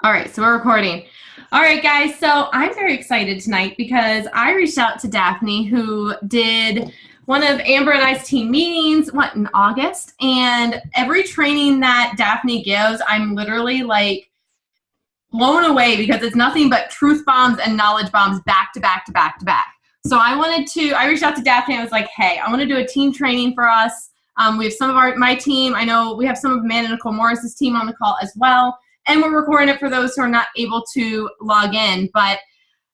All right, so we're recording. All right, guys, so I'm very excited tonight because I reached out to Daphne, who did one of Amber and I's team meetings, in August? And every training that Daphne gives, I'm literally like blown away because it's nothing but truth bombs and knowledge bombs back to back to back to back. So I reached out to Daphne. I was like, hey, I want to do a team training for us. We have some of my team. I know we have some of Amanda and Nicole Morris's team on the call as well. And we're recording it for those who are not able to log in. But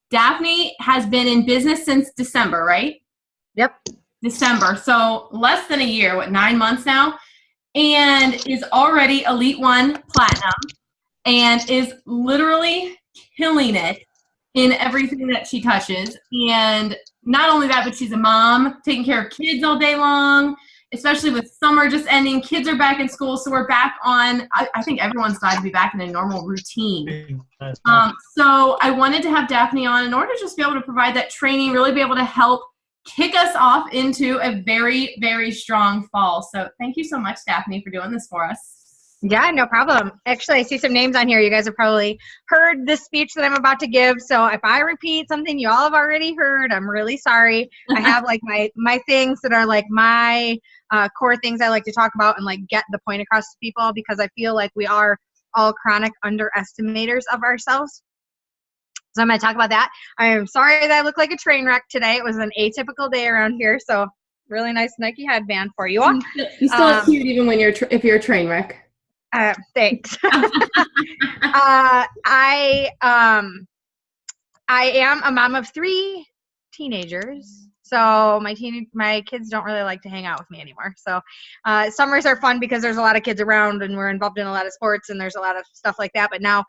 Daphne has been in business since December, right? Yep. December. So less than a year, 9 months now, and is already Elite One Platinum and is literally killing it in everything that she touches. And not only that, but she's a mom, taking care of kids all day long, especially with summer just ending. Kids are back in school, so we're back on, I think everyone's glad to be back in a normal routine. So I wanted to have Daphne on in order to just be able to provide that training, really be able to help kick us off into a very, very strong fall. So thank you so much, Daphne, for doing this for us. Yeah, no problem. Actually, I see some names on here. You guys have probably heard this speech that I'm about to give. So if I repeat something you all have already heard, I'm really sorry. I have like my things that are like my core things I like to talk about and like get the point across to people, because I feel like we are all chronic underestimators of ourselves. So I'm going to talk about that. I am sorry that I look like a train wreck today. It was an atypical day around here. So really nice Nike headband for you all. You still look cute even when if you're a train wreck. Thanks. I am a mom of 3 teenagers. So my kids don't really like to hang out with me anymore. So summers are fun because there's a lot of kids around and we're involved in a lot of sports and there's a lot of stuff like that. But now,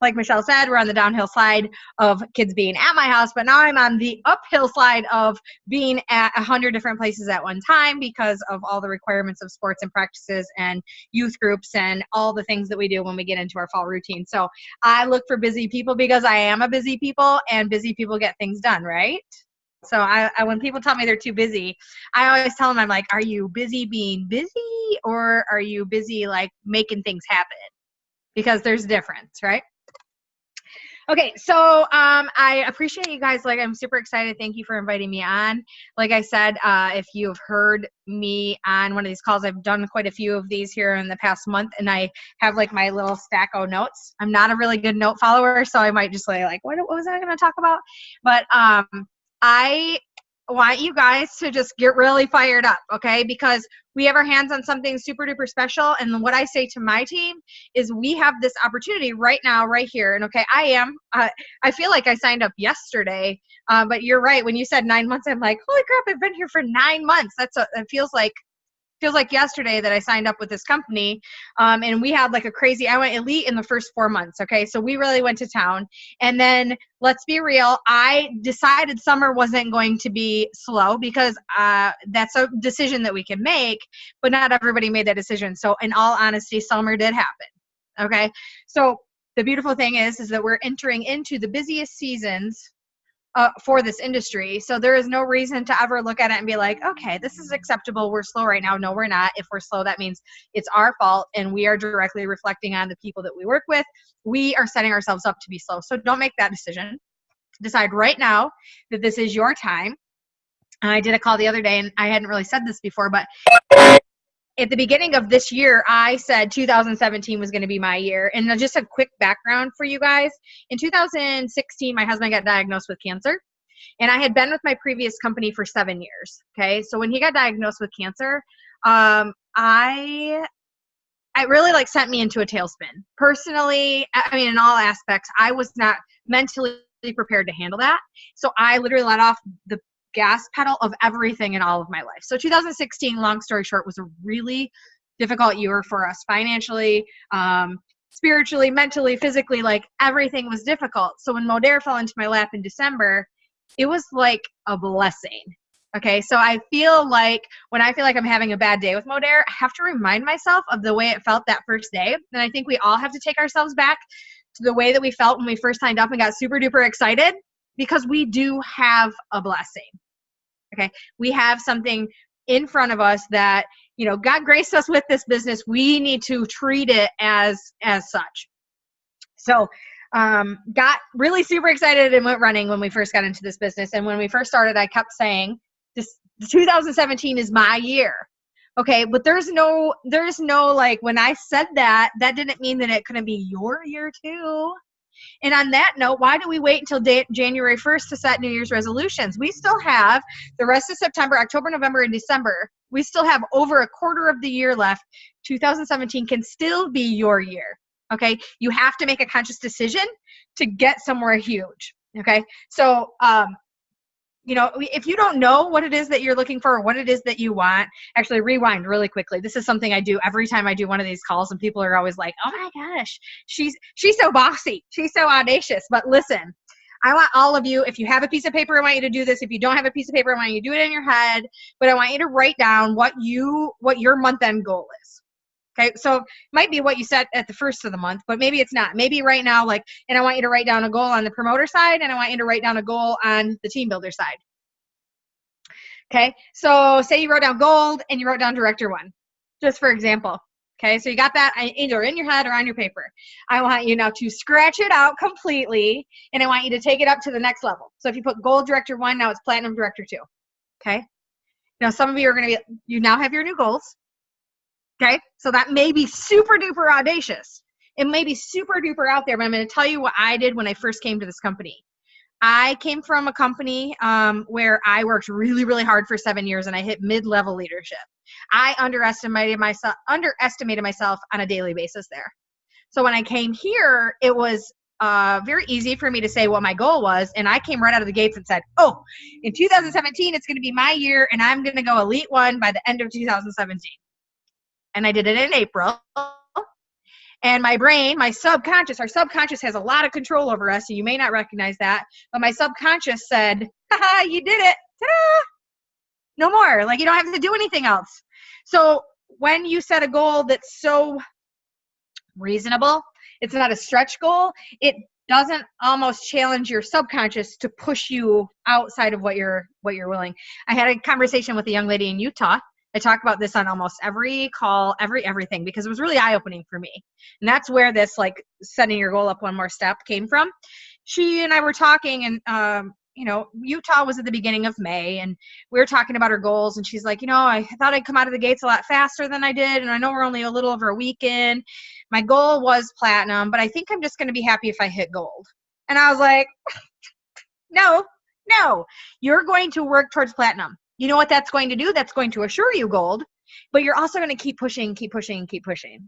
like Michelle said, we're on the downhill slide of kids being at my house, but now I'm on the uphill slide of being at 100 different places at one time because of all the requirements of sports and practices and youth groups and all the things that we do when we get into our fall routine. So I look for busy people because I am a busy people, and busy people get things done, right? So I when people tell me they're too busy, I always tell them, I'm like, are you busy being busy, or are you busy like making things happen? Because there's a difference, right? Okay, so I appreciate you guys. Like, I'm super excited. Thank you for inviting me on. Like I said, if you've heard me on one of these calls, I've done quite a few of these here in the past month, and I have like my little stack of notes. I'm not a really good note follower, so I might just say like, what was I going to talk about? But I want you guys to just get really fired up, okay? Because we have our hands on something super duper special. And what I say to my team is we have this opportunity right now, right here. And okay, I feel like I signed up yesterday, but you're right. When you said 9 months, I'm like, holy crap, I've been here for 9 months. It feels like yesterday that I signed up with this company. And we had like I went elite in the first 4 months. Okay. So we really went to town. And then let's be real. I decided summer wasn't going to be slow because that's a decision that we can make, but not everybody made that decision. So in all honesty, summer did happen. Okay. So the beautiful thing is that we're entering into the busiest seasons for this industry. So there is no reason to ever look at it and be like, okay, this is acceptable. We're slow right now. No, we're not. If we're slow, that means it's our fault, and we are directly reflecting on the people that we work with. We are setting ourselves up to be slow. So don't make that decision. Decide right now that this is your time. I did a call the other day, and I hadn't really said this before, but at the beginning of this year, I said 2017 was going to be my year. And just a quick background for you guys. In 2016, my husband got diagnosed with cancer. And I had been with my previous company for 7 years. Okay. So when he got diagnosed with cancer, it really like sent me into a tailspin. Personally, I mean, in all aspects, I was not mentally prepared to handle that. So I literally let off the gas pedal of everything in all of my life. So 2016, long story short, was a really difficult year for us financially, spiritually, mentally, physically, like everything was difficult. So when Modere fell into my lap in December, it was like a blessing. Okay. So I feel like when I feel like I'm having a bad day with Modere, I have to remind myself of the way it felt that first day. And I think we all have to take ourselves back to the way that we felt when we first signed up and got super duper excited, because we do have a blessing. Okay. We have something in front of us that, God graced us with this business. We need to treat it as such. So got really super excited and went running when we first got into this business. And when we first started, I kept saying, this 2017 is my year. Okay, but there's no like, when I said that didn't mean that it couldn't be your year too. And on that note, why do we wait until January 1st to set New Year's resolutions? We still have the rest of September, October, November, and December. We still have over a quarter of the year left. 2017 can still be your year. Okay, you have to make a conscious decision to get somewhere huge. Okay, so you know, if you don't know what it is that you're looking for or what it is that you want, actually rewind really quickly. This is something I do every time I do one of these calls, and people are always like, oh my gosh, she's so bossy, she's so audacious. But listen, I want all of you, if you have a piece of paper, I want you to do this. If you don't have a piece of paper, I want you to do it in your head, but I want you to write down what your month-end goal is. Okay, so it might be what you set at the first of the month, but maybe it's not. Maybe right now, like, and I want you to write down a goal on the promoter side, and I want you to write down a goal on the team builder side. Okay, so say you wrote down gold and you wrote down director 1, just for example. Okay, so you got that either in your head or on your paper. I want you now to scratch it out completely, and I want you to take it up to the next level. So if you put gold director 1, now it's platinum director 2. Okay, now some of you are going to be, you now have your new goals. Okay, so that may be super duper audacious. It may be super duper out there, but I'm going to tell you what I did when I first came to this company. I came from a company where I worked really, really hard for 7 years, and I hit mid-level leadership. I underestimated myself on a daily basis there. So when I came here, it was very easy for me to say what my goal was, and I came right out of the gates and said, oh, in 2017, it's going to be my year, and I'm going to go Elite 1 by the end of 2017. And I did it in April. And my brain, my subconscious, our subconscious has a lot of control over us, so you may not recognize that. But my subconscious said, haha, you did it. Ta-da! No more. Like, you don't have to do anything else. So when you set a goal that's so reasonable, it's not a stretch goal, it doesn't almost challenge your subconscious to push you outside of what you're willing. I had a conversation with a young lady in Utah. I talk about this on almost every call, everything, because it was really eye-opening for me. And that's where this, like, setting your goal up one more step came from. She and I were talking, and you know, Utah was at the beginning of May, and we were talking about her goals, and she's like, you know, I thought I'd come out of the gates a lot faster than I did, and I know we're only a little over a week in. My goal was platinum, but I think I'm just going to be happy if I hit gold. And I was like, no, you're going to work towards platinum. You know what that's going to do? That's going to assure you gold, but you're also going to keep pushing.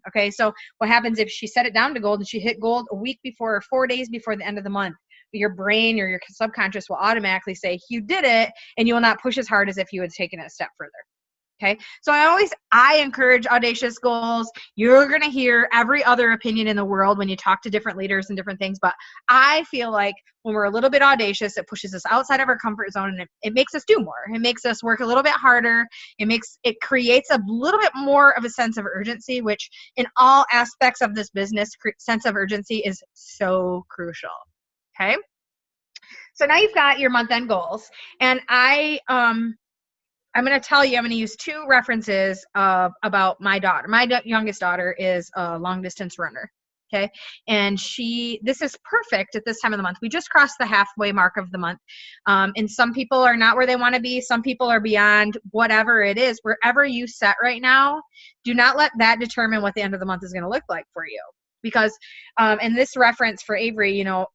Okay, so what happens if she set it down to gold and she hit gold a week before or 4 days before the end of the month? Your brain or your subconscious will automatically say, you did it, and you will not push as hard as if you had taken it a step further. Okay, so I encourage audacious goals. You're going to hear every other opinion in the world when you talk to different leaders and different things, but I feel like when we're a little bit audacious, it pushes us outside of our comfort zone, and it makes us do more. It makes us work a little bit harder. It creates a little bit more of a sense of urgency, which in all aspects of this business, sense of urgency is so crucial. Okay, so now you've got your month-end goals, and I'm going to tell you, I'm going to use 2 references about my daughter. My youngest daughter is a long-distance runner, okay? And this is perfect at this time of the month. We just crossed the halfway mark of the month. And some people are not where they want to be. Some people are beyond whatever it is. Wherever you set right now, do not let that determine what the end of the month is going to look like for you. Because, and this reference for Avery, you know,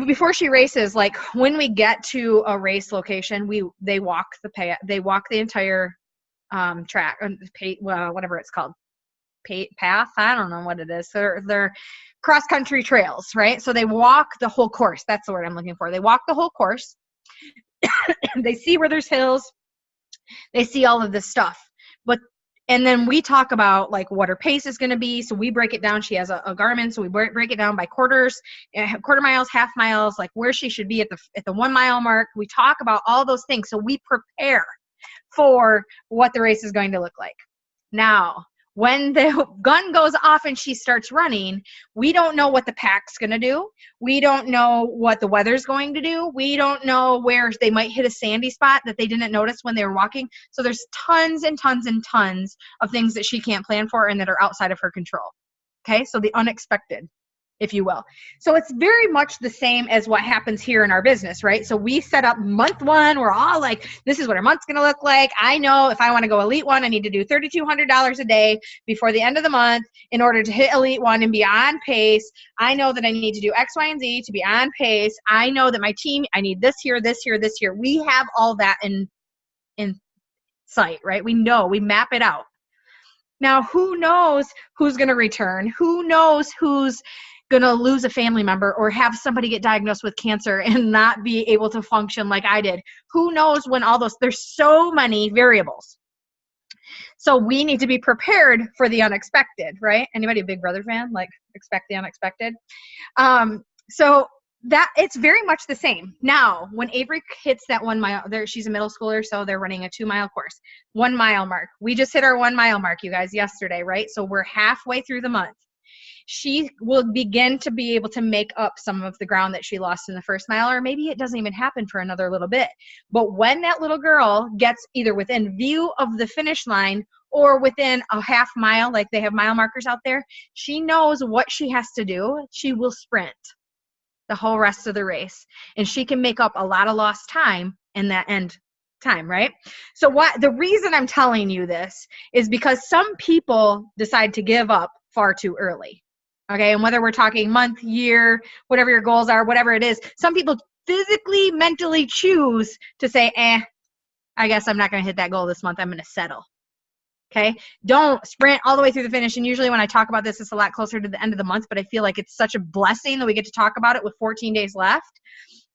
before she races, like when we get to a race location, they walk the entire track, whatever it's called, path. I don't know what it is. They're cross country trails, right? So they walk the whole course. That's the word I'm looking for. They walk the whole course. They see where there's hills. They see all of this stuff, and then we talk about like what her pace is going to be. So we break it down. She has a Garmin. So we break it down by quarters, quarter miles, half miles, like where she should be at the 1 mile mark. We talk about all those things. So we prepare for what the race is going to look like. Now, when the gun goes off and she starts running, we don't know what the pack's going to do. We don't know what the weather's going to do. We don't know where they might hit a sandy spot that they didn't notice when they were walking. So there's tons and tons and tons of things that she can't plan for and that are outside of her control. Okay. So the unexpected, if you will. So it's very much the same as what happens here in our business, right? So we set up month one. We're all like, this is what our month's going to look like. I know if I want to go Elite One, I need to do $3,200 a day before the end of the month in order to hit Elite One and be on pace. I know that I need to do X, Y, and Z to be on pace. I know that my team, I need this here, this here, this here. We have all that in sight, right? We know, we map it out. Now, who knows who's going to return? Who knows who's going to lose a family member or have somebody get diagnosed with cancer and not be able to function like I did? Who knows when all those, there's so many variables. So we need to be prepared for the unexpected, right? Anybody a Big Brother fan? Like, expect the unexpected. So that it's very much the same. Now, when Avery hits that 1 mile, she's a middle schooler, so they're running a 2-mile course. 1 mile mark. We just hit our 1 mile mark, you guys, yesterday, right? So we're halfway through the month. She will begin to be able to make up some of the ground that she lost in the first mile, or maybe it doesn't even happen for another little bit. But when that little girl gets either within view of the finish line or within a half mile, like they have mile markers out there, she knows what she has to do. She will sprint the whole rest of the race, and she can make up a lot of lost time in that end time, right? So the reason I'm telling you this is because some people decide to give up far too early. Okay. And whether we're talking month, year, whatever your goals are, whatever it is, some people physically, mentally choose to say, I guess I'm not going to hit that goal this month. I'm going to settle. Okay. Don't sprint all the way through the finish. And usually when I talk about this, it's a lot closer to the end of the month, but I feel like it's such a blessing that we get to talk about it with 14 days left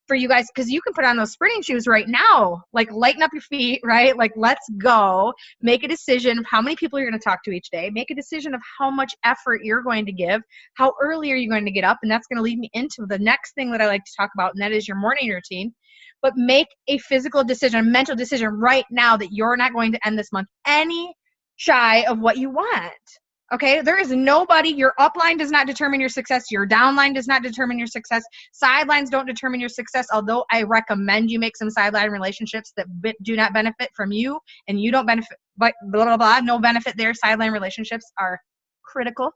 for you guys, because you can put on those sprinting shoes right now, like lighten up your feet, right? Like, let's go. Make a decision of how many people you're going to talk to each day. Make a decision of how much effort you're going to give. How early are you going to get up? And that's going to lead me into the next thing that I like to talk about, and that is your morning routine. But make a physical decision, a mental decision right now that you're not going to end this month any shy of what you want. Okay, there is nobody, your upline does not determine your success. Your downline does not determine your success. Sidelines don't determine your success, although I recommend you make some sideline relationships that do not benefit from you and you don't benefit, but blah, blah, blah, no benefit there. Sideline relationships are critical.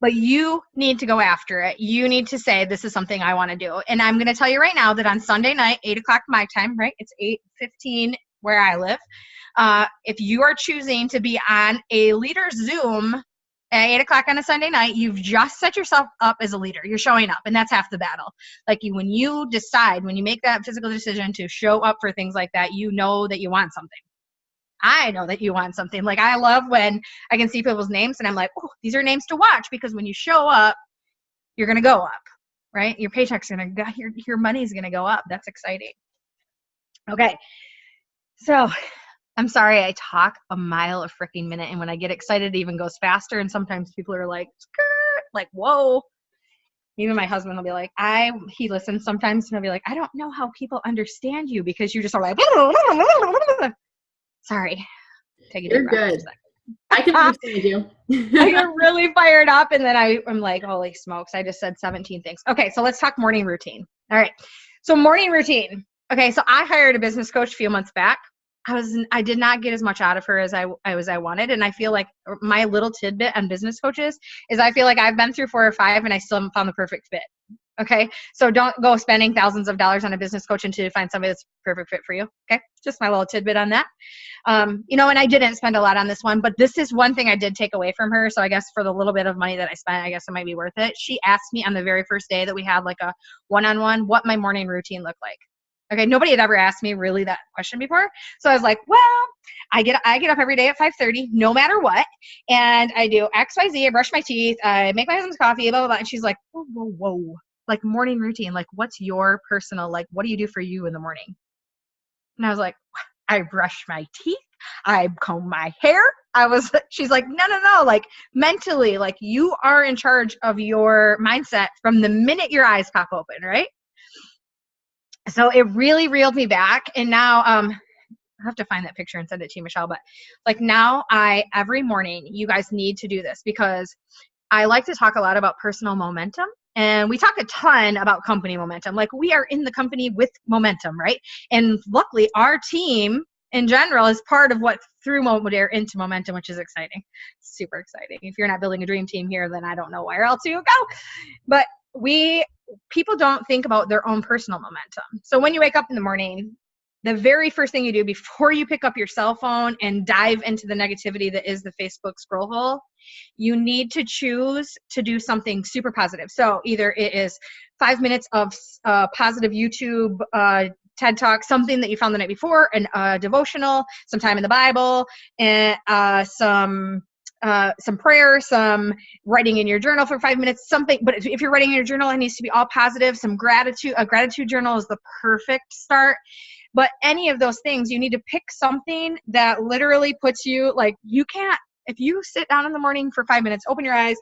But you need to go after it. You need to say, this is something I want to do. And I'm going to tell you right now that on Sunday night, 8 o'clock my time, right? It's 8:15 where I live. If you are choosing to be on a leader Zoom at 8 o'clock on a Sunday night, you've just set yourself up as a leader. You're showing up, and that's half the battle. Like when you decide, when you make that physical decision to show up for things like that, you know that you want something. I know that you want something. Like I love when I can see people's names and I'm like, oh, these are names to watch, because when you show up, you're going to go up, right? Your paycheck's going to go, your money's going to go up. That's exciting. Okay. So I'm sorry, I talk a mile a freaking minute, and when I get excited, it even goes faster, and sometimes people are like, skirt, like, whoa. Even my husband will be like, he listens sometimes, and he'll be like, I don't know how people understand you, because you just are like, sorry. Take a deep breath. You're good. I can understand you. I get really fired up, and then I'm like, holy smokes, I just said 17 things. Okay, so let's talk morning routine. All right, so morning routine. Okay, so I hired a business coach a few months back. I did not get as much out of her as I wanted. And I feel like my little tidbit on business coaches is I feel like I've been through 4 or 5 and I still haven't found the perfect fit. Okay. So don't go spending thousands of dollars on a business coach until you find somebody that's perfect fit for you. Okay. Just my little tidbit on that. And I didn't spend a lot on this one, but this is one thing I did take away from her. So I guess for the little bit of money that I spent, I guess it might be worth it. She asked me on the very first day that we had like a one-on-one, what my morning routine looked like. Okay, nobody had ever asked me really that question before. So I was like, well, I get up every day at 5:30, no matter what. And I do X, Y, Z. I brush my teeth. I make my husband's coffee, blah, blah, blah. And she's like, whoa, whoa, whoa. Like morning routine. Like what's your personal, like, what do you do for you in the morning? And I was like, I brush my teeth. I comb my hair. She's like, no. Like mentally, like you are in charge of your mindset from the minute your eyes pop open, right? So it really reeled me back. And now I have to find that picture and send it to you, Michelle. But like now every morning, you guys need to do this, because I like to talk a lot about personal momentum. And we talk a ton about company momentum. Like we are in the company with momentum, right? And luckily our team in general is part of what threw Motivator into momentum, which is exciting. Super exciting. If you're not building a dream team here, then I don't know where else you go. But people don't think about their own personal momentum. So when you wake up in the morning, the very first thing you do before you pick up your cell phone and dive into the negativity that is the Facebook scroll hole, you need to choose to do something super positive. So either it is 5 minutes of positive YouTube, TED Talk, something that you found the night before, a devotional, some time in the Bible, and some prayer, some writing in your journal for 5 minutes, something. But if you're writing in your journal, it needs to be all positive. Some gratitude. A gratitude journal is the perfect start. But any of those things, you need to pick something that literally puts you, like, you can't, if you sit down in the morning for 5 minutes, open your eyes,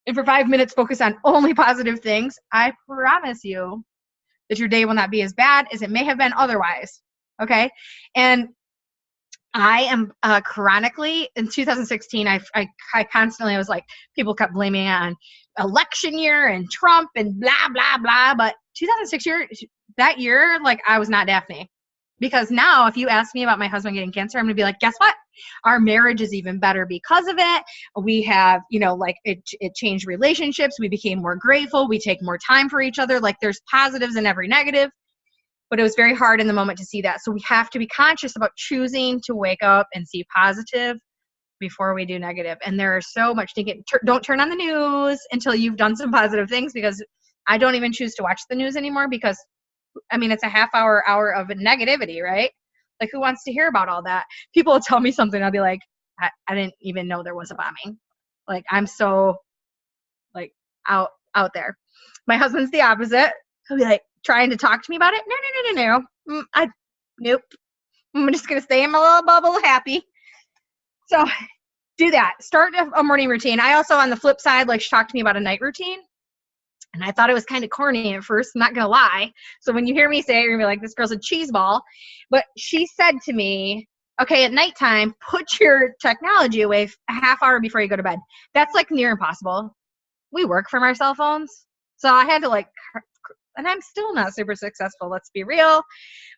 and for 5 minutes focus on only positive things, I promise you that your day will not be as bad as it may have been otherwise. Okay? And I am chronically, in 2016, I constantly, I was like, people kept blaming it on election year and Trump and blah, blah, blah. But 2006 that year, like, I was not Daphne. Because now if you ask me about my husband getting cancer, I'm going to be like, guess what? Our marriage is even better because of it. We have, like, it changed relationships. We became more grateful. We take more time for each other. Like, there's positives in every negative. But it was very hard in the moment to see that. So we have to be conscious about choosing to wake up and see positive before we do negative. And there is so much thinking. Don't turn on the news until you've done some positive things, because I don't even choose to watch the news anymore, because, I mean, it's a half hour of negativity, right? Like, who wants to hear about all that? People will tell me something. I'll be like, I didn't even know there was a bombing. Like, I'm so, like, out there. My husband's the opposite. He'll be like, trying to talk to me about it. No. Nope. I'm just going to stay in my little bubble happy. So do that. Start a morning routine. I also, on the flip side, like, she talked to me about a night routine. And I thought it was kind of corny at first, I'm not going to lie. So when you hear me say it, you're going to be like, this girl's a cheese ball. But she said to me, okay, at nighttime, put your technology away a half hour before you go to bed. That's, like, near impossible. We work from our cell phones. So I had to, like, and I'm still not super successful, let's be real.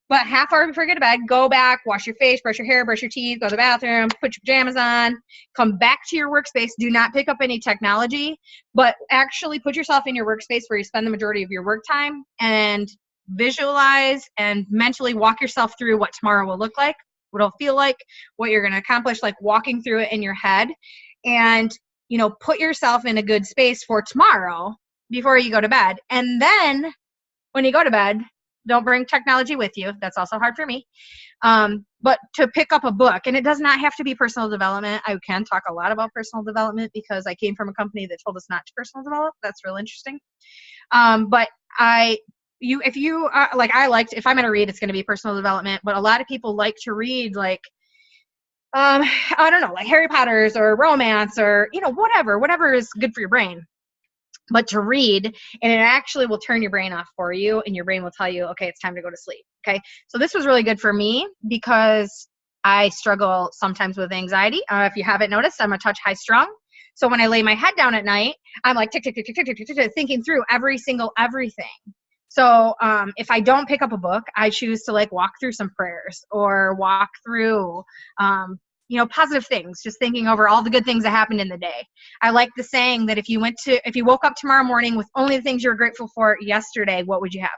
But half hour before you go to bed, go back, wash your face, brush your hair, brush your teeth, go to the bathroom, put your pajamas on, come back to your workspace. Do not pick up any technology, but actually put yourself in your workspace where you spend the majority of your work time, and visualize and mentally walk yourself through what tomorrow will look like, what it'll feel like, what you're going to accomplish, like walking through it in your head. And, put yourself in a good space for tomorrow before you go to bed. And then when you go to bed, don't bring technology with you. That's also hard for me. But to pick up a book, and it does not have to be personal development. I can talk a lot about personal development because I came from a company that told us not to personal develop. That's real interesting. But if you like, if I'm going to read, it's going to be personal development. But a lot of people like to read, like, I don't know, like Harry Potter's or romance or, whatever is good for your brain. But to read, and it actually will turn your brain off for you, and your brain will tell you, okay, it's time to go to sleep. Okay. So this was really good for me because I struggle sometimes with anxiety. If you haven't noticed, I'm a touch high strung. So when I lay my head down at night, I'm like tick, tick, tick, tick, tick, tick, tick, tick, thinking through everything. So if I don't pick up a book, I choose to, like, walk through some prayers or walk through, positive things, just thinking over all the good things that happened in the day. I like the saying that if you woke up tomorrow morning with only the things you were grateful for yesterday, what would you have?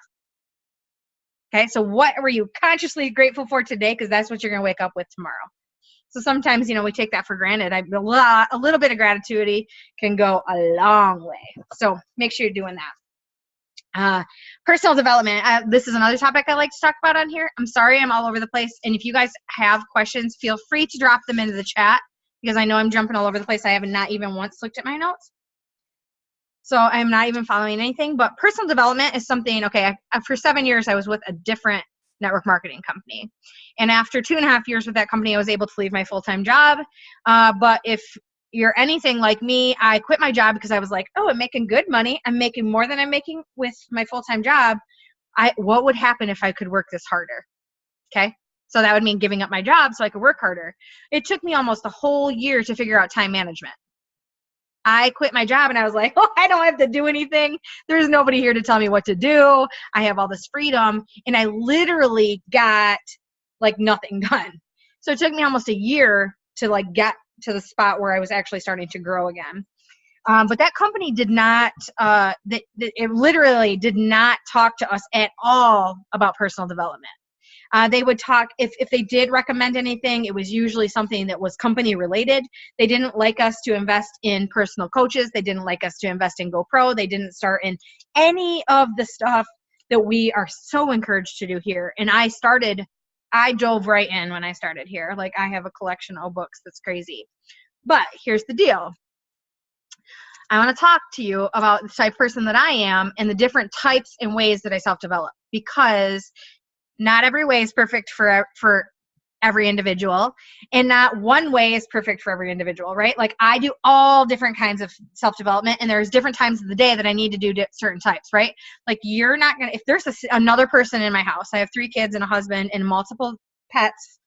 Okay, so what were you consciously grateful for today? Because that's what you're going to wake up with tomorrow. So sometimes, we take that for granted. A little bit of gratitude can go a long way. So make sure you're doing that. Personal development. This is another topic I like to talk about on here. I'm sorry I'm all over the place. And if you guys have questions, feel free to drop them into the chat, because I know I'm jumping all over the place. I have not even once looked at my notes. So I'm not even following anything. But personal development is something, okay, for 7 years, I was with a different network marketing company. And after 2.5 years with that company, I was able to leave my full-time job. But if you're anything like me, I quit my job because I was like, oh, I'm making good money. I'm making more than I'm making with my full-time job. What would happen if I could work this harder? Okay. So that would mean giving up my job so I could work harder. It took me almost a whole year to figure out time management. I quit my job and I was like, oh, I don't have to do anything. There's nobody here to tell me what to do. I have all this freedom. And I literally got like nothing done. So it took me almost a year to like get to the spot where I was actually starting to grow again. But that company did not, it literally did not talk to us at all about personal development. They would talk, if they did recommend anything, it was usually something that was company related. They didn't like us to invest in personal coaches. They didn't like us to invest in GoPro. They didn't start in any of the stuff that we are so encouraged to do here. And I dove right in when I started here. Like, I have a collection of books that's crazy. But here's the deal. I want to talk to you about the type of person that I am and the different types and ways that I self-develop, because not every way is perfect for every individual, and not one way is perfect for every individual, right? Like, I do all different kinds of self-development, and there's different times of the day that I need to do certain types, right? Like, you're not going to, if there's another person in my house, I have 3 kids and a husband and multiple pets.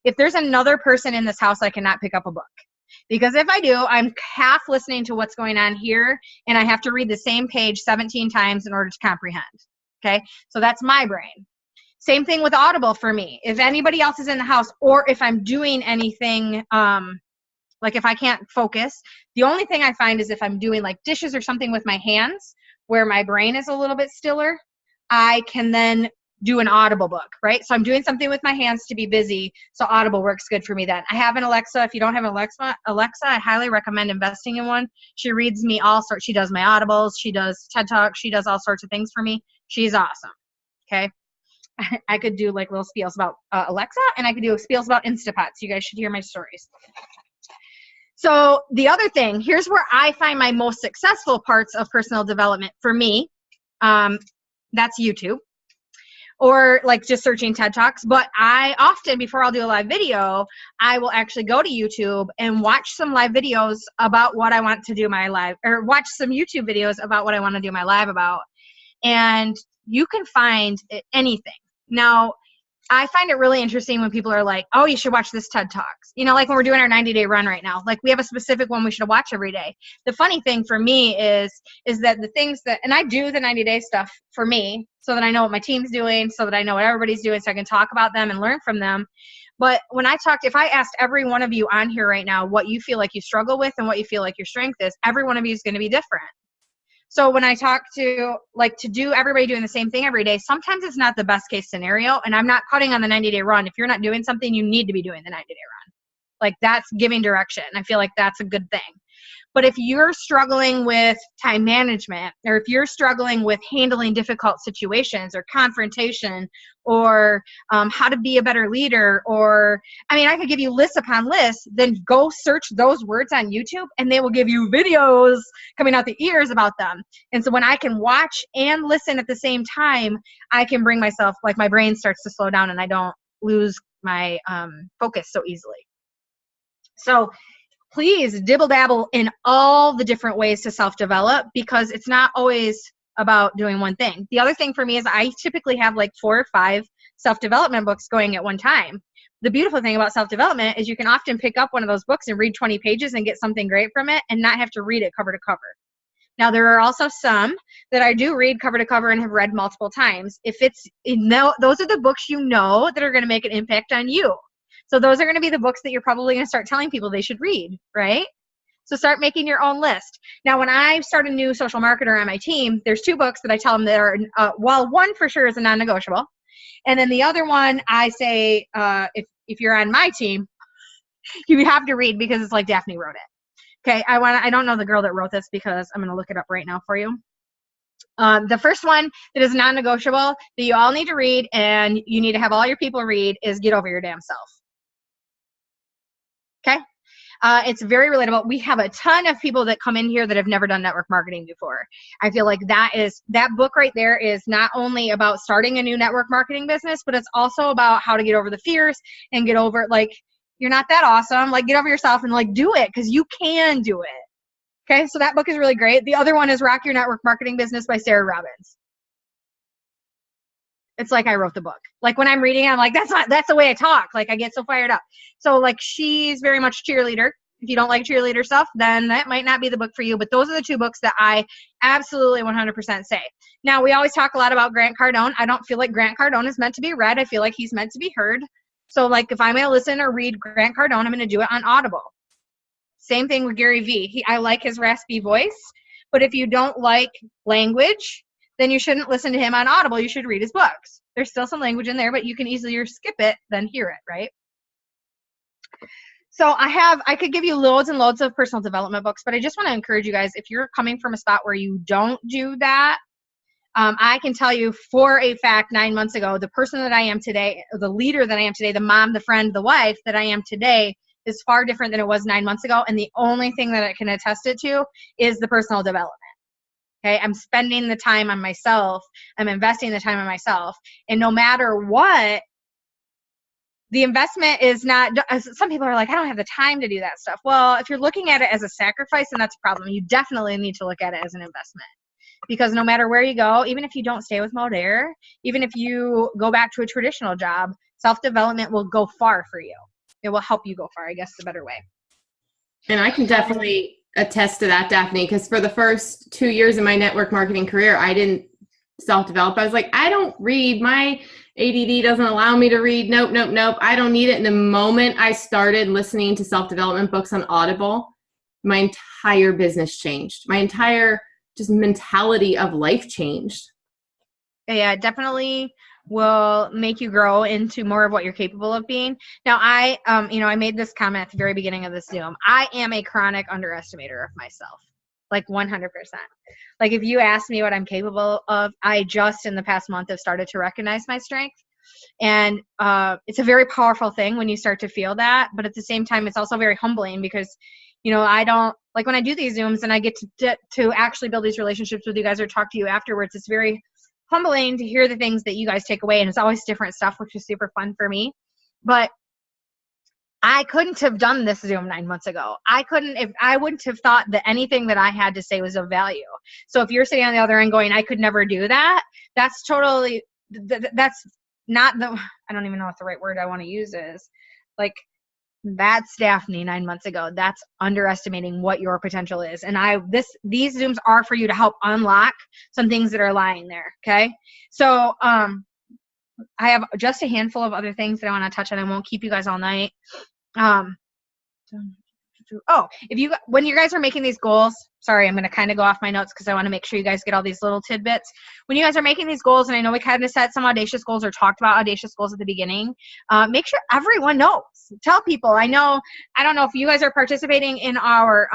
If there's another person in this house, I cannot pick up a book. Because if I do, I'm half listening to what's going on here, and I have to read the same page 17 times in order to comprehend. Okay? So that's my brain. Same thing with Audible for me. If anybody else is in the house, or if I'm doing anything, like if I can't focus, the only thing I find is if I'm doing like dishes or something with my hands, where my brain is a little bit stiller, I can then do an Audible book, right? So I'm doing something with my hands to be busy, so Audible works good for me then. I have an Alexa. If you don't have an Alexa, I highly recommend investing in one. She reads me all sorts. She does my Audibles. She does TED Talks. She does all sorts of things for me. She's awesome, okay? I could do like little spiels about Alexa, and I could do spiels about Instapot, so you guys should hear my stories. So the other thing, here's where I find my most successful parts of personal development for me. That's YouTube, or like just searching TED Talks. But I often, before I'll do a live video, I will actually go to YouTube and watch some live videos about what I want to do my live, or watch some YouTube videos about what I want to do my live about. And you can find anything. Now, I find it really interesting when people are like, oh, you should watch this TED Talks. You know, like when we're doing our 90-day run right now, like we have a specific one we should watch every day. The funny thing for me is that the things that, and I do the 90-day stuff for me so that I know what my team's doing, so that I know what everybody's doing, so I can talk about them and learn from them. But when if I asked every one of you on here right now what you feel like you struggle with and what you feel like your strength is, every one of you is going to be different. So when I talk to, like, to do everybody doing the same thing every day, sometimes it's not the best case scenario. And I'm not cutting on the 90-day run. If you're not doing something, you need to be doing the 90-day run. Like, that's giving direction. I feel like that's a good thing. But if you're struggling with time management, or if you're struggling with handling difficult situations or confrontation, or how to be a better leader, or, I mean, I could give you lists upon lists, then go search those words on YouTube and they will give you videos coming out the ears about them. And so when I can watch and listen at the same time, I can bring myself, like, my brain starts to slow down and I don't lose my focus so easily. So please dibble dabble in all the different ways to self-develop, because it's not always about doing one thing. The other thing for me is I typically have like 4 or 5 self-development books going at one time. The beautiful thing about self-development is you can often pick up one of those books and read 20 pages and get something great from it and not have to read it cover to cover. Now, there are also some that I do read cover to cover and have read multiple times. Those are the books you know that are going to make an impact on you. So those are going to be the books that you're probably going to start telling people they should read, right? So start making your own list. Now, when I start a new social marketer on my team, there's 2 books that I tell them that are, one for sure is a non-negotiable. And then the other one I say, if you're on my team, you have to read because it's like Daphne wrote it. Okay, I don't know the girl that wrote this because I'm going to look it up right now for you. The first one that is non-negotiable that you all need to read and you need to have all your people read is Get Over Your Damn Self. Okay. It's very relatable. We have a ton of people that come in here that have never done network marketing before. I feel like that book right there is not only about starting a new network marketing business, but it's also about how to get over the fears and get over, like, you're not that awesome. Like, get over yourself and, like, do it, because you can do it. Okay. So that book is really great. The other one is Rock Your Network Marketing Business by Sarah Robbins. It's like I wrote the book. Like, when I'm reading, I'm like, that's the way I talk. Like, I get so fired up. So, like, she's very much cheerleader. If you don't like cheerleader stuff, then that might not be the book for you. But those are the 2 books that I absolutely 100% say. Now, we always talk a lot about Grant Cardone. I don't feel like Grant Cardone is meant to be read. I feel like he's meant to be heard. So like if I'm going to listen or read Grant Cardone, I'm going to do it on Audible. Same thing with Gary Vee. I like his raspy voice, but if you don't like language, then you shouldn't listen to him on Audible. You should read his books. There's still some language in there, but you can easily skip it than hear it, right? So I could give you loads and loads of personal development books, but I just want to encourage you guys, if you're coming from a spot where you don't do that, I can tell you for a fact 9 months ago, the person that I am today, the leader that I am today, the mom, the friend, the wife that I am today is far different than it was 9 months ago. And the only thing that I can attest it to is the personal development. Okay. I'm spending the time on myself. I'm investing the time on myself. And no matter what, the investment is not, some people are like, I don't have the time to do that stuff. Well, if you're looking at it as a sacrifice, then that's a problem. You definitely need to look at it as an investment. Because no matter where you go, even if you don't stay with Modere, even if you go back to a traditional job, self-development will go far for you. It will help you go far, I guess is a better way. And I can definitely attest to that, Daphne, because for the first 2 years of my network marketing career, I didn't self-develop. I was like, I don't read. My ADD doesn't allow me to read. Nope. I don't need it. And the moment I started listening to self-development books on Audible, my entire business changed. My entire just mentality of life changed. Yeah, definitely will make you grow into more of what you're capable of being. Now, I made this comment at the very beginning of this Zoom. I am a chronic underestimator of myself, like 100%. Like if you ask me what I'm capable of, I just in the past month have started to recognize my strength. And it's a very powerful thing when you start to feel that. But at the same time, it's also very humbling because, I don't, like when I do these Zooms and I get to actually build these relationships with you guys or talk to you afterwards, it's very humbling to hear the things that you guys take away. And it's always different stuff, which is super fun for me. But I couldn't have done this Zoom 9 months ago. I wouldn't have thought that anything that I had to say was of value. So if you're sitting on the other end going, I could never do that, that's totally, that's not I don't even know what the right word I want to use is. Like, that's Daphne 9 months ago. That's underestimating what your potential is. And these Zooms are for you to help unlock some things that are lying there. Okay. So, I have just a handful of other things that I want to touch on. I won't keep you guys all night. When you guys are making these goals, sorry, I'm going to kind of go off my notes because I want to make sure you guys get all these little tidbits. When you guys are making these goals, and I know we kind of set some audacious goals or talked about audacious goals at the beginning, make sure everyone knows. Tell people. I don't know if you guys are participating in our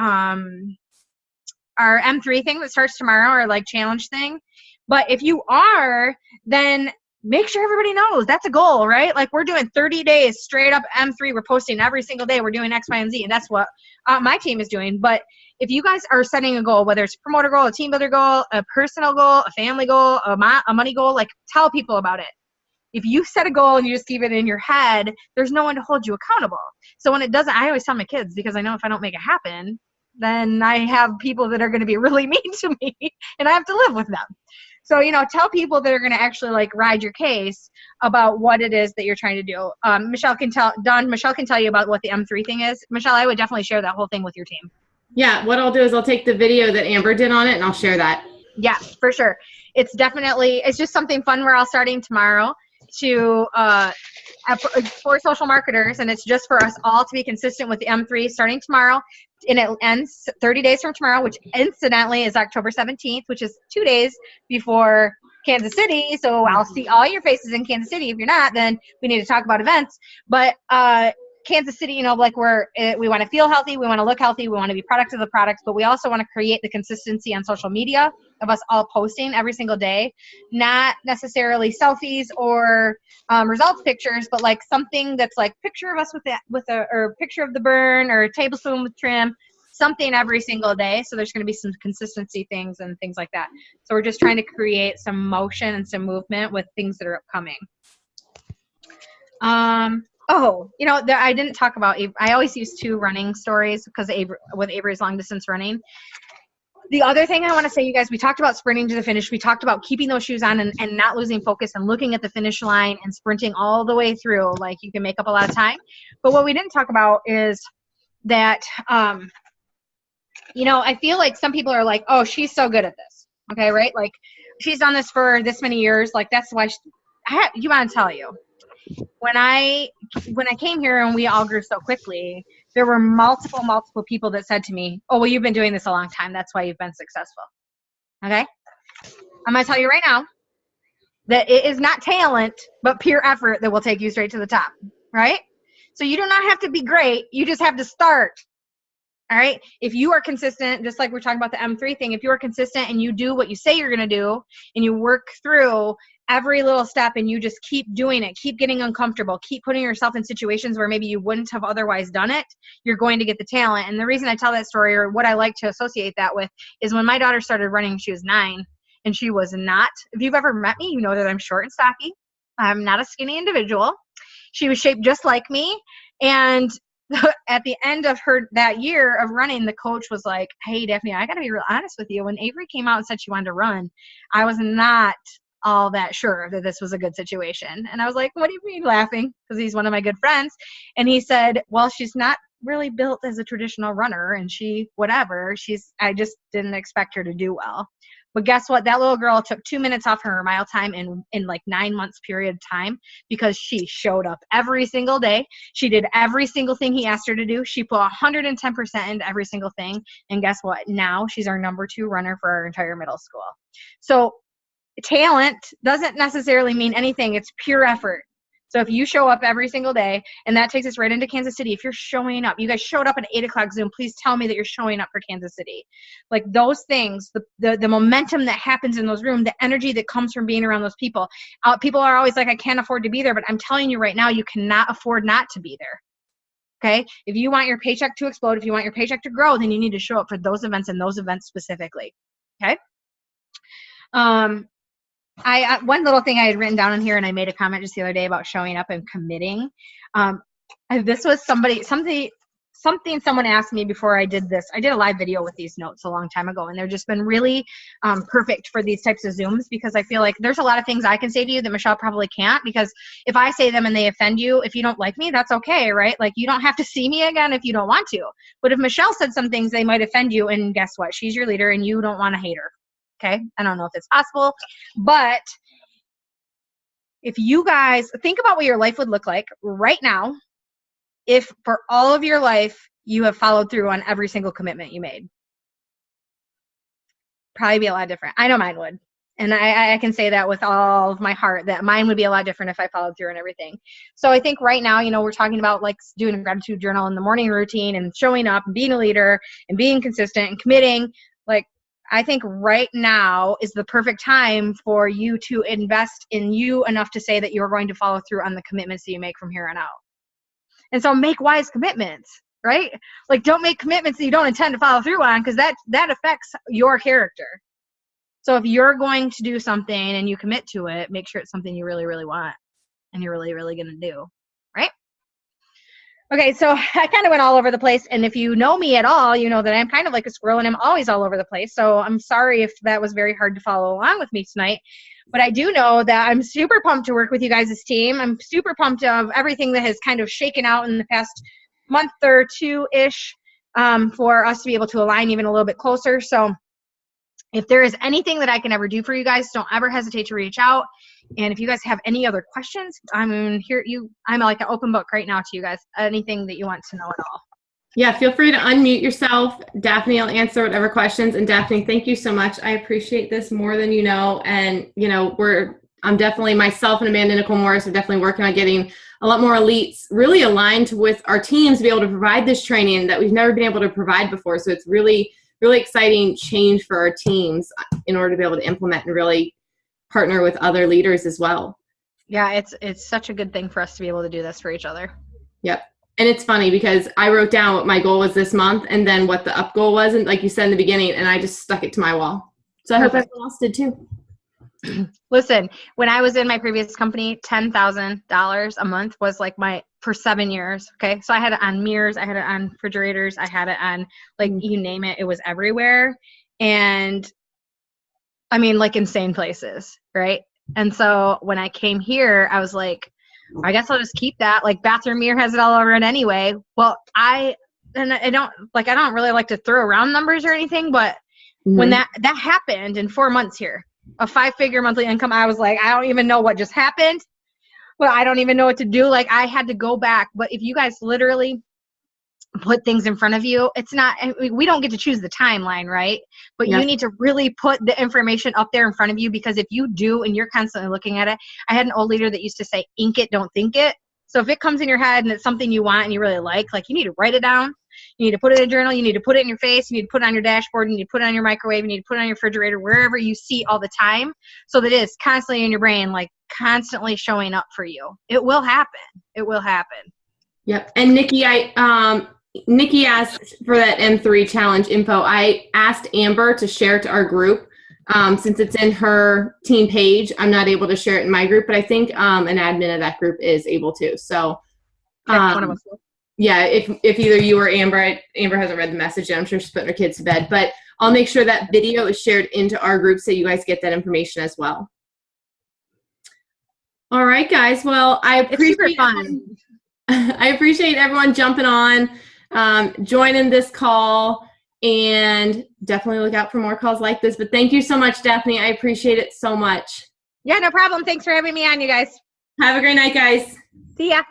M3 thing that starts tomorrow, or like challenge thing. But if you are, then make sure everybody knows that's a goal, right? Like we're doing 30 days straight up M3. We're posting every single day. We're doing X, Y, and Z. And that's what my team is doing. But if you guys are setting a goal, whether it's a promoter goal, a team builder goal, a personal goal, a family goal, a money goal, like tell people about it. If you set a goal and you just keep it in your head, there's no one to hold you accountable. So when it doesn't, I always tell my kids, because I know if I don't make it happen, then I have people that are going to be really mean to me and I have to live with them. So, tell people that are going to actually like ride your case about what it is that you're trying to do. Michelle can tell you about what the M3 thing is. Michelle, I would definitely share that whole thing with your team. Yeah. What I'll do is I'll take the video that Amber did on it and I'll share that. Yeah, for sure. It's just something fun we're all starting tomorrow for social marketers. And it's just for us all to be consistent with the M3 starting tomorrow. And it ends 30 days from tomorrow, which incidentally is October 17th, which is 2 days before Kansas City. So I'll see all your faces in Kansas City. If you're not, then we need to talk about events. But Kansas City, like we want to feel healthy, we want to look healthy, we want to be product of the products, but we also want to create the consistency on social media of us all posting every single day, not necessarily selfies or results pictures, but like something that's like picture of us or picture of the burn or a tablespoon with trim, something every single day. So there's going to be some consistency things and things like that. So we're just trying to create some motion and some movement with things that are upcoming. I didn't talk about, I always use 2 running stories because with Avery's long distance running. The other thing I want to say, you guys, we talked about sprinting to the finish. We talked about keeping those shoes on and not losing focus and looking at the finish line and sprinting all the way through. Like you can make up a lot of time. But what we didn't talk about is that, I feel like some people are like, oh, she's so good at this. Okay, right? Like she's done this for this many years. Like that's why you want to tell you. when I came here and we all grew so quickly, there were multiple people that said to me, oh, well, you've been doing this a long time. That's why you've been successful. Okay. I'm going to tell you right now that it is not talent, but pure effort that will take you straight to the top. Right. So you do not have to be great. You just have to start. All right. If you are consistent, just like we're talking about the M3 thing, if you are consistent and you do what you say you're going to do and you work through every little step and you just keep doing it, keep getting uncomfortable, keep putting yourself in situations where maybe you wouldn't have otherwise done it, you're going to get the talent. And the reason I tell that story, or what I like to associate that with, is when my daughter started running, she was 9 and she was not, if you've ever met me, you know that I'm short and stocky. I'm not a skinny individual. She was shaped just like me. And at the end of that year of running, the coach was like, hey, Daphne, I got to be real honest with you. When Avery came out and said she wanted to run, I was not all that sure that this was a good situation. And I was like, what do you mean, laughing? Because he's one of my good friends. And he said, well, she's not really built as a traditional runner and I just didn't expect her to do well. But guess what? That little girl took 2 minutes off her mile time in like 9 months period of time because she showed up every single day. She did every single thing he asked her to do. She put 110% into every single thing. And guess what? Now she's our number 2 runner for our entire middle school. So talent doesn't necessarily mean anything. It's pure effort. So if you show up every single day, and that takes us right into Kansas City, if you're showing up, you guys showed up at 8 o'clock Zoom, please tell me that you're showing up for Kansas City. Like those things, the momentum that happens in those rooms, the energy that comes from being around those people. People are always like, I can't afford to be there, but I'm telling you right now, you cannot afford not to be there. Okay? If you want your paycheck to explode, if you want your paycheck to grow, then you need to show up for those events and those events specifically. Okay? One little thing I had written down in here, and I made a comment just the other day about showing up and committing. This was something someone asked me before I did this. I did a live video with these notes a long time ago, and they've just been really perfect for these types of Zooms because I feel like there's a lot of things I can say to you that Michelle probably can't, because if I say them and they offend you, if you don't like me, that's okay, right? Like you don't have to see me again if you don't want to. But if Michelle said some things, they might offend you, and guess what? She's your leader, and you don't want to hate her. Okay, I don't know if it's possible, but if you guys think about what your life would look like right now, if for all of your life you have followed through on every single commitment you made, probably be a lot different. I know mine would. And I can say that with all of my heart, that mine would be a lot different if I followed through on everything. So I think right now, we're talking about like doing a gratitude journal in the morning routine and showing up and being a leader and being consistent and committing. Like, I think right now is the perfect time for you to invest in you enough to say that you're going to follow through on the commitments that you make from here on out. And so make wise commitments, right? Like don't make commitments that you don't intend to follow through on, because that affects your character. So if you're going to do something and you commit to it, make sure it's something you really, really want and you're really, really going to do, right? Okay, so I kind of went all over the place, and if you know me at all, you know that I'm kind of like a squirrel and I'm always all over the place, so I'm sorry if that was very hard to follow along with me tonight, but I do know that I'm super pumped to work with you guys' team. I'm super pumped of everything that has kind of shaken out in the past month or two-ish for us to be able to align even a little bit closer. So if there is anything that I can ever do for you guys, don't ever hesitate to reach out. And if you guys have any other questions, I'm like an open book right now to you guys. Anything that you want to know at all. Yeah, feel free to unmute yourself. Daphne will answer whatever questions. And Daphne, thank you so much. I appreciate this more than you know. And I'm definitely, myself and Amanda Nicole Morris are definitely working on getting a lot more elites really aligned with our teams to be able to provide this training that we've never been able to provide before. So it's really, really exciting change for our teams in order to be able to implement and really partner with other leaders as well. Yeah, it's such a good thing for us to be able to do this for each other. Yep. And it's funny because I wrote down what my goal was this month and then what the up goal was, and like you said in the beginning, and I just stuck it to my wall. So I hope everyone else did too. Listen, when I was in my previous company, $10,000 a month was like for 7 years. Okay. So I had it on mirrors. I had it on refrigerators. I had it on like, you name it, it was everywhere. And I mean, like insane places. Right. And so when I came here, I was like, I guess I'll just keep that. Like bathroom mirror has it all over it anyway. Well, I don't really like to throw around numbers or anything, but when that happened in 4 months here, a 5-figure monthly income, I was like, I don't even know what just happened, Well, I don't even know what to do. Like, I had to go back. But if you guys literally put things in front of you, it's not, we don't get to choose the timeline, right? But Yes. you need to really put the information up there in front of you, because if you do and you're constantly looking at it, I had an old leader that used to say, ink it, don't think it. So if it comes in your head and it's something you want and you really like you need to write it down. You need to put it in a journal. You need to put it in your face. You need to put it on your dashboard. You need to put it on your microwave. You need to put it on your refrigerator, wherever you see all the time, so that it is constantly in your brain, like constantly showing up for you. It will happen. It will happen. Yep. And Nikki, Nikki asked for that M3 challenge info. I asked Amber to share to our group. Since it's in her team page, I'm not able to share it in my group, but I think an admin of that group is able to. So, One of us will. yeah, if either you or Amber hasn't read the message yet, I'm sure she's putting her kids to bed, but I'll make sure that video is shared into our group so you guys get that information as well. All right, guys. Well, I appreciate I appreciate everyone jumping on, joining this call, and definitely look out for more calls like this. But thank you so much, Daphne. I appreciate it so much. Yeah, no problem. Thanks for having me on, you guys. Have a great night, guys. See ya.